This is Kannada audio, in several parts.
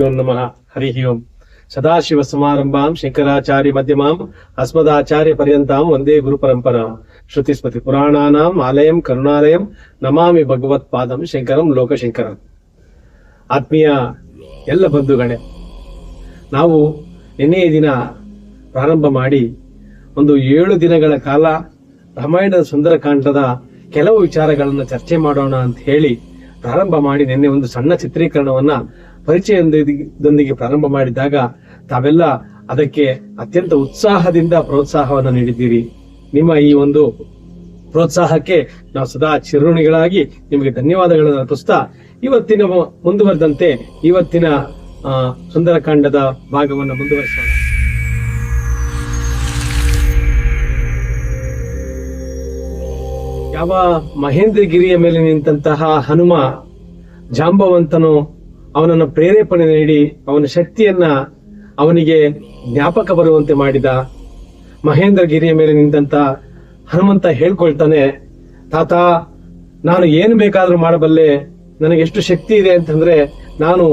ಗುರುಭ್ಯೋ ನಮಃ. ಹರಿ ಓಂ. ಸದಾಶಿವ ಸಮಾರಂಭಾಂ ಶಂಕರಾಚಾರ್ಯ ಮಧ್ಯಮಾಂ ಅಸ್ಮದಾಚಾರ್ಯ ಪರ್ಯಂತಾಂ ವಂದೇ ಗುರು ಪರಂಪರಾಂ. ಶ್ರುತಿಸ್ಮೃತಿ ಪುರಾಣಾನಾಂ ಆಲಯಂ ಕರುಣಾಲಯಂ ನಮಾಮಿ ಭಗವತ್ಪಾದಂ ಶಂಕರಂ ಲೋಕಶಂಕರಂ. ಆತ್ಮೀಯ ಎಲ್ಲ ಬಂಧುಗಳೇ, ನಾವು ನಿನ್ನೆಯ ದಿನ ಪ್ರಾರಂಭ ಮಾಡಿ ಒಂದು 7 ದಿನಗಳ ಕಾಲ ರಾಮಾಯಣದ ಸುಂದರಕಾಂಡದ ಕೆಲವು ವಿಚಾರಗಳನ್ನು ಚರ್ಚೆ ಮಾಡೋಣ ಅಂತ ಹೇಳಿ ಪ್ರಾರಂಭ ಮಾಡಿ ನಿನ್ನೆ ಒಂದು ಸಣ್ಣ ಚಿತ್ರೀಕರಣವನ್ನ ಪರಿಚಯದೊಂದಿಗೆ ಪ್ರಾರಂಭ ಮಾಡಿದಾಗ ತಾವೆಲ್ಲ ಅದಕ್ಕೆ ಅತ್ಯಂತ ಉತ್ಸಾಹದಿಂದ ಪ್ರೋತ್ಸಾಹವನ್ನು ನೀಡಿದ್ದೀರಿ. ನಿಮ್ಮ ಈ ಒಂದು ಪ್ರೋತ್ಸಾಹಕ್ಕೆ ನಾವು ಸದಾ ಚಿರುಣಿಗಳಾಗಿ ನಿಮಗೆ ಧನ್ಯವಾದಗಳನ್ನು ಅರ್ಪಿಸ್ತಾ ಇವತ್ತಿನ ಮುಂದುವರೆದಂತೆ ಇವತ್ತಿನ ಸುಂದರಕಾಂಡದ ಭಾಗವನ್ನು ಮುಂದುವರಿಸೋಣ. ಯಾವ ಮಹೇಂದ್ರಗಿರಿಯ ಮೇಲೆ ನಿಂತಹ ಹನುಮ ಜಾಂಬವಂತನು ಅವನನ್ನು ಪ್ರೇರೇಪಣೆ ನೀಡಿ ಅವನ ಶಕ್ತಿಯನ್ನ ಅವನಿಗೆ ಜ್ಞಾಪಕ ಬರುವಂತೆ ಮಾಡಿದ. ಮಹೇಂದ್ರಗಿರಿಯ ಮೇಲೆ ನಿಂತ ಹನುಮಂತ ಹೇಳ್ಕೊಳ್ತಾನೆ, ತಾತ ನಾನು ಏನು ಬೇಕಾದ್ರೂ ಮಾಡಬಲ್ಲೆ, ನನಗೆ ಎಷ್ಟು ಶಕ್ತಿ ಇದೆ ಅಂತಂದ್ರೆ ನಾನು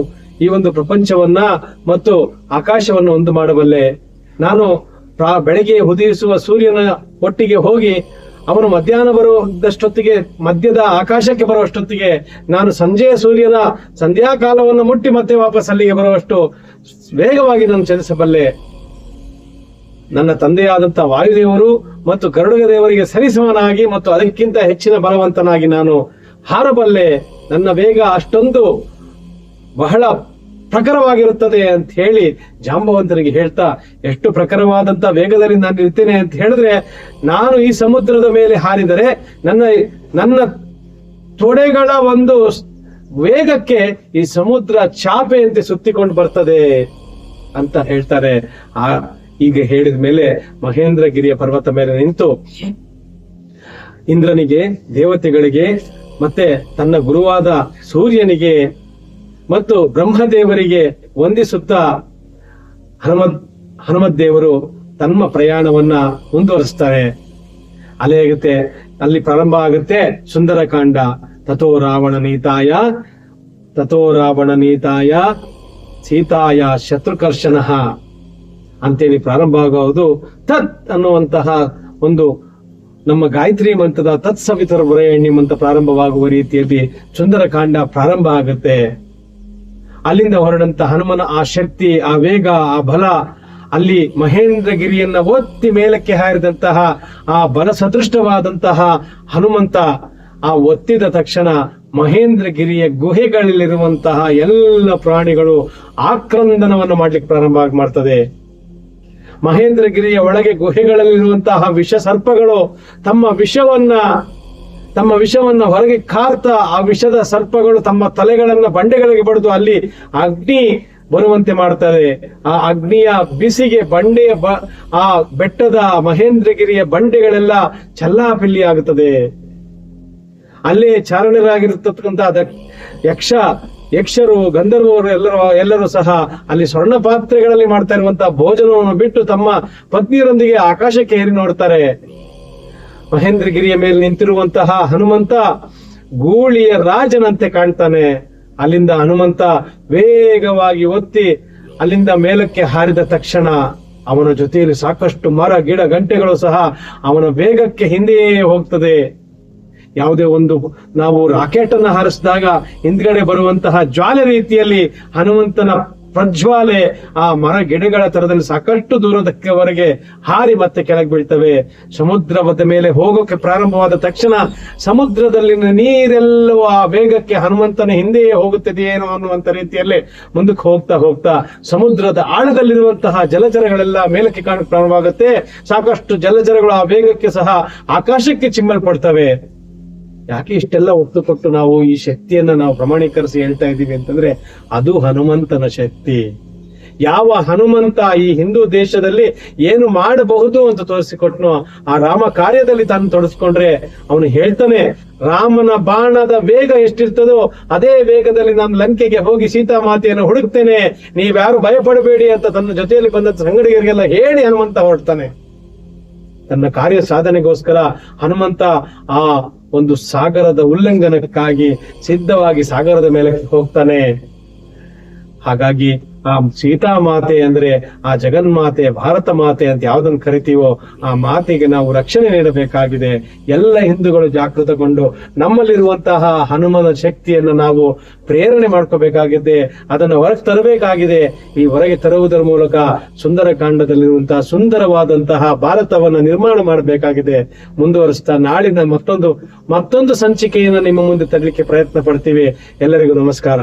ಈ ಒಂದು ಪ್ರಪಂಚವನ್ನ ಮತ್ತು ಆಕಾಶವನ್ನು ಒಂದು ಮಾಡಬಲ್ಲೆ. ನಾನು ಬೆಳಗ್ಗೆ ಉದಯಿಸುವ ಸೂರ್ಯನ ಒಟ್ಟಿಗೆ ಹೋಗಿ ಅವನು ಮಧ್ಯಾಹ್ನ ಬರುವಷ್ಟೊತ್ತಿಗೆ ಮಧ್ಯದ ಆಕಾಶಕ್ಕೆ ಬರುವಷ್ಟೊತ್ತಿಗೆ ನಾನು ಸಂಜೆಯ ಸೂರ್ಯನ ಸಂಧ್ಯಾಕಾಲವನ್ನು ಮುಟ್ಟಿ ಮತ್ತೆ ವಾಪಸ್ ಅಲ್ಲಿಗೆ ಬರುವಷ್ಟು ವೇಗವಾಗಿ ನಾನು ಚಲಿಸಬಲ್ಲೆ. ನನ್ನ ತಂದೆಯಾದಂತಹ ವಾಯುದೇವರು ಮತ್ತು ಗರುಡ ದೇವರಿಗೆ ಸರಿಸಮನಾಗಿ ಮತ್ತು ಅದಕ್ಕಿಂತ ಹೆಚ್ಚಿನ ಬಲವಂತನಾಗಿ ನಾನು ಹಾರಬಲ್ಲೆ. ನನ್ನ ವೇಗ ಅಷ್ಟೊಂದು ಬಹಳ ಪ್ರಖರವಾಗಿರುತ್ತದೆ ಅಂತ ಹೇಳಿ ಜಾಂಬವಂತನಿಗೆ ಹೇಳ್ತಾ, ಎಷ್ಟು ಪ್ರಖರವಾದಂತ ವೇಗದಲ್ಲಿ ನಾನು ಇರ್ತೇನೆ ಅಂತ ಹೇಳಿದ್ರೆ, ನಾನು ಈ ಸಮುದ್ರದ ಮೇಲೆ ಹಾರಿದರೆ ನನ್ನ ತೊಡೆಗಳ ಒಂದು ವೇಗಕ್ಕೆ ಈ ಸಮುದ್ರ ಚಾಪೆಯಂತೆ ಸುತ್ತಿಕೊಂಡು ಬರ್ತದೆ ಅಂತ ಹೇಳ್ತಾರೆ. ಈಗ ಹೇಳಿದ ಮೇಲೆ ಮಹೇಂದ್ರಗಿರಿಯ ಪರ್ವತ ಮೇಲೆ ನಿಂತು ಇಂದ್ರನಿಗೆ, ದೇವತೆಗಳಿಗೆ, ಮತ್ತೆ ತನ್ನ ಗುರುವಾದ ಸೂರ್ಯನಿಗೆ ಮತ್ತು ಬ್ರಹ್ಮದೇವರಿಗೆ ವಂದಿಸುತ್ತಾ ಹನುಮದ್ ದೇವರು ತಮ್ಮ ಪ್ರಯಾಣವನ್ನ ಮುಂದುವರಿಸ್ತಾರೆ. ಅಲ್ಲಿ ಪ್ರಾರಂಭ ಆಗುತ್ತೆ ಸುಂದರಕಾಂಡ. ತಥೋ ರಾವಣ ನೀತಾಯ ಸೀತಾಯ ಶತ್ರುಕರ್ಷಣ ಅಂತೇಳಿ ಪ್ರಾರಂಭ ಆಗುವುದು. ತತ್ ಅನ್ನುವಂತಹ ಒಂದು ನಮ್ಮ ಗಾಯತ್ರಿ ಮಂತ್ರದ ತತ್ ಸವಿತುರ ಬರೆಯಣ್ಣಿ ಅಂತ ಪ್ರಾರಂಭವಾಗುವ ರೀತಿಯಲ್ಲಿ ಸುಂದರಕಾಂಡ ಪ್ರಾರಂಭ ಆಗುತ್ತೆ. ಅಲ್ಲಿಂದ ಹೊರಡಂತ ಹನುಮನ ಆ ಶಕ್ತಿ, ಆ ವೇಗ, ಆ ಬಲ, ಅಲ್ಲಿ ಮಹೇಂದ್ರಗಿರಿಯನ್ನ ಒತ್ತಿ ಮೇಲಕ್ಕೆ ಹಾರಿದಂತಹ ಆ ಬಲ ಸದೃಷ್ಟವಾದಂತಹ ಹನುಮಂತ ಆ ಒತ್ತಿದ ತಕ್ಷಣ ಮಹೇಂದ್ರಗಿರಿಯ ಗುಹೆಗಳಲ್ಲಿರುವಂತಹ ಎಲ್ಲ ಪ್ರಾಣಿಗಳು ಆಕ್ರಂದನವನ್ನು ಮಾಡ್ಲಿಕ್ಕೆ ಪ್ರಾರಂಭ ಮಾಡ್ತದೆ. ಮಹೇಂದ್ರಗಿರಿಯ ಒಳಗೆ ಗುಹೆಗಳಲ್ಲಿರುವಂತಹ ವಿಷ ಸರ್ಪಗಳು ತಮ್ಮ ವಿಷವನ್ನ ಹೊರಗೆ ಕಾರ್ತಾ ಆ ವಿಷದ ಸರ್ಪಗಳು ತಮ್ಮ ತಲೆಗಳನ್ನ ಬಂಡೆಗಳಿಗೆ ಬಡಿದು ಅಲ್ಲಿ ಅಗ್ನಿ ಬರುವಂತೆ ಮಾಡ್ತಾರೆ. ಆ ಅಗ್ನಿಯ ಬಿಸಿಗೆ ಆ ಬೆಟ್ಟದ ಮಹೇಂದ್ರಗಿರಿಯ ಬಂಡೆಗಳೆಲ್ಲ ಚಲ್ಲಾಪಿಲ್ಲಿ ಆಗುತ್ತದೆ. ಅಲ್ಲೇ ಚಾರಣರಾಗಿರತಕ್ಕಂತ ಯಕ್ಷರು, ಗಂಧರ್ವರು ಎಲ್ಲರೂ ಸಹ ಅಲ್ಲಿ ಸ್ವರ್ಣ ಪಾತ್ರೆಗಳಲ್ಲಿ ಮಾಡ್ತಾ ಇರುವಂತಹ ಭೋಜನವನ್ನು ಬಿಟ್ಟು ತಮ್ಮ ಪತ್ನಿಯರೊಂದಿಗೆ ಆಕಾಶಕ್ಕೆ ಏರಿ ನೋಡ್ತಾರೆ. ಮಹೇಂದ್ರಗಿರಿಯ ಮೇಲೆ ನಿಂತಿರುವಂತಹ ಹನುಮಂತ ಗೂಳಿಯ ರಾಜನಂತೆ ಕಾಣ್ತಾನೆ. ಅಲ್ಲಿಂದ ಹನುಮಂತ ವೇಗವಾಗಿ ಒತ್ತಿ ಅಲ್ಲಿಂದ ಮೇಲಕ್ಕೆ ಹಾರಿದ ತಕ್ಷಣ ಅವನ ಜೊತೆಯಲ್ಲಿ ಸಾಕಷ್ಟು ಮರ, ಗಿಡ, ಗಂಟೆಗಳು ಸಹ ಅವನ ವೇಗಕ್ಕೆ ಹಿಂದೆಯೇ ಹೋಗ್ತದೆ. ಯಾವುದೇ ಒಂದು ನಾವು ರಾಕೆಟ್ ಅನ್ನು ಹಾರಿಸಿದಾಗ ಹಿಂದ್ಗಡೆ ಬರುವಂತಹ ಜ್ವಾಲೆ ರೀತಿಯಲ್ಲಿ ಹನುಮಂತನ ಪ್ರಜ್ವಾಲೆ ಆ ಮರ ಗಿಡಗಳ ತರದಲ್ಲಿ ಸಾಕಷ್ಟು ದೂರದವರೆಗೆ ಹಾರಿ ಮತ್ತೆ ಕೆಳಗೆ ಬೀಳ್ತವೆ. ಸಮುದ್ರದ ಮೇಲೆ ಹೋಗೋಕೆ ಪ್ರಾರಂಭವಾದ ತಕ್ಷಣ ಸಮುದ್ರದಲ್ಲಿನ ನೀರೆಲ್ಲವೂ ಆ ವೇಗಕ್ಕೆ ಹನುಮಂತನ ಹಿಂದೆಯೇ ಹೋಗುತ್ತದೆಯೇನೋ ಅನ್ನುವಂತ ರೀತಿಯಲ್ಲಿ ಮುಂದಕ್ಕೆ ಹೋಗ್ತಾ ಸಮುದ್ರದ ಆಳದಲ್ಲಿರುವಂತಹ ಜಲಚರಗಳೆಲ್ಲ ಮೇಲಕ್ಕೆ ಕಾಣಕ್ಕೆ ಪ್ರಾರಂಭವಾಗುತ್ತೆ. ಸಾಕಷ್ಟು ಜಲಚರಗಳು ಆ ವೇಗಕ್ಕೆ ಸಹ ಆಕಾಶಕ್ಕೆ ಚಿಮ್ಮಲ್ಪಡ್ತವೆ. ಯಾಕೆ ಇಷ್ಟೆಲ್ಲ ಒತ್ತು ಕೊಟ್ಟು ನಾವು ಈ ಶಕ್ತಿಯನ್ನ ನಾವು ಪ್ರಮಾಣೀಕರಿಸಿ ಹೇಳ್ತಾ ಇದ್ದೀವಿ ಅಂತಂದ್ರೆ, ಅದು ಹನುಮಂತನ ಶಕ್ತಿ. ಯಾವ ಹನುಮಂತ ಈ ಹಿಂದೂ ದೇಶದಲ್ಲಿ ಏನು ಮಾಡಬಹುದು ಅಂತ ತೋರಿಸಿಕೊಟ್ನು, ಆ ರಾಮ ಕಾರ್ಯದಲ್ಲಿ ತಾನು ತೊಡಸ್ಕೊಂಡ್ರೆ ಅವನು ಹೇಳ್ತಾನೆ, ರಾಮನ ಬಾಣದ ವೇಗ ಎಷ್ಟಿರ್ತದೋ ಅದೇ ವೇಗದಲ್ಲಿ ನಾನು ಲಂಕೆಗೆ ಹೋಗಿ ಸೀತಾಮಾತೆಯನ್ನು ಹುಡುಕ್ತೇನೆ, ನೀವ್ಯಾರು ಭಯಪಡಬೇಡಿ ಅಂತ ತನ್ನ ಜೊತೆಯಲ್ಲಿ ಬಂದ ಸಂಗಡಿಗರಿಗೆಲ್ಲ ಹೇಳಿ ಹನುಮಂತ ಹೊರಡ್ತಾನೆ. ತನ್ನ ಕಾರ್ಯ ಸಾಧನೆಗೋಸ್ಕರ ಹನುಮಂತ ಆ ಒಂದು ಸಾಗರದ ಉಲ್ಲಂಘನಕ್ಕಾಗಿ ಸಿದ್ಧವಾಗಿ ಸಾಗರದ ಮೇಲೆ ಹೋಗ್ತಾನೆ. ಹಾಗಾಗಿ ಆ ಸೀತಾ ಮಾತೆ ಅಂದ್ರೆ ಆ ಜಗನ್ಮಾತೆ, ಭಾರತ ಮಾತೆ ಅಂತ ಯಾವ್ದನ್ನು ಕರಿತೀವೋ ಆ ಮಾತೆಗೆ ನಾವು ರಕ್ಷಣೆ ನೀಡಬೇಕಾಗಿದೆ. ಎಲ್ಲ ಹಿಂದೂಗಳು ಜಾಗೃತಗೊಂಡು ನಮ್ಮಲ್ಲಿರುವಂತಹ ಹನುಮನ ಶಕ್ತಿಯನ್ನು ನಾವು ಪ್ರೇರಣೆ ಮಾಡ್ಕೋಬೇಕಾಗಿದೆ, ಅದನ್ನು ಹೊರಗೆ ತರಬೇಕಾಗಿದೆ. ಈ ಹೊರಗೆ ತರುವುದರ ಮೂಲಕ ಸುಂದರಕಾಂಡದಲ್ಲಿರುವಂತಹ ಸುಂದರವಾದಂತಹ ಭಾರತವನ್ನು ನಿರ್ಮಾಣ ಮಾಡಬೇಕಾಗಿದೆ. ಮುಂದುವರಿಸ್ತಾ ನಾಳಿನ ಮತ್ತೊಂದು ಸಂಚಿಕೆಯನ್ನು ನಿಮ್ಮ ಮುಂದೆ ತರಲಿಕ್ಕೆ ಪ್ರಯತ್ನ ಪಡ್ತೀವಿ. ಎಲ್ಲರಿಗೂ ನಮಸ್ಕಾರ.